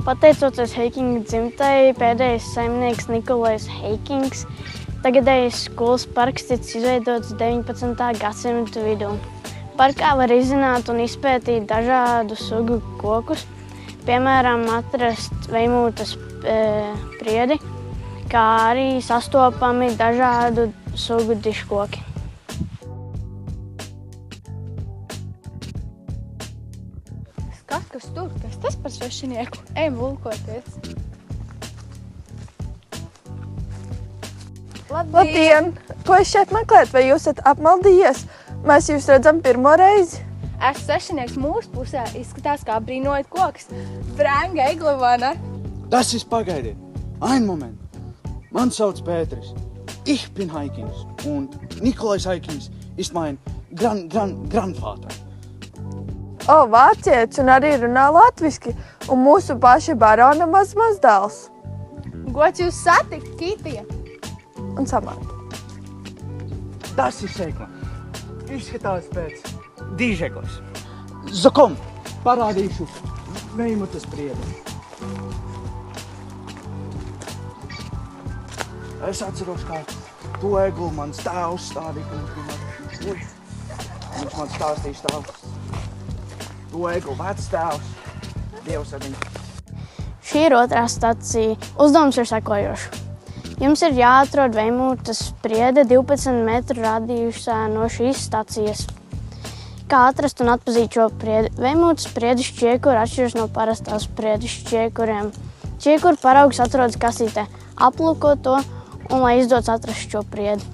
Pateicoties Heikinga dzimtai, pēdējais saimnieks Nikolais Heikings, tagadējais skolas parks tic izveidots 19. gadsimta vidū. Parkā var izzināt un izpētīt dažādu sugu kokus, piemēram, atrast Veimūtas priedi, kā arī sastopami dažādu sugu dižkoki. Kas tur? Kas tas par svešinieku? Ejam vulkoties. Labdien! Ko es šeit meklēt? Vai jūs esat apmaldījies? Mēs jūs redzam pirmo reizi. Esmu svešinieks mūsu pusē. Izskatās kā brīnojot koks. Brēnga egla, vai ne? Das ist pagaidiet. Ein Moment. Man sauc Pēteris. Ich bin Heikings. Und Nikolais Heikings ist mein Grandvater. O, vācietis un arī runā latviski. Un mūsu paša barona mazdēls. Gods jūs satikt, Kitija. Un samāt. Tas ir sēkla. Izskatās pēc dīžeklas. Zakom, parādīšu Veimūtas priedi. Es atceros, kā to eglu mans tēvs stādīja. Viņš man stāstīja stāstus. To eglu vecs tēvs. Dievs ar viņu. Šī ir otrā stacija. Uzdevums ir sekojošs. Jums ir jāatrod Veimūtas priede 12 metru radījusā no šīs stacijas. Kā atrast un atpazīt šo priedi? Veimūtas priedes šķiekuri atšķiras no parastās priedes šķiekuriem. Šķiekuru paraugs atrodas kasītē. Aplūko to un lai izdodas atrast šo priedi.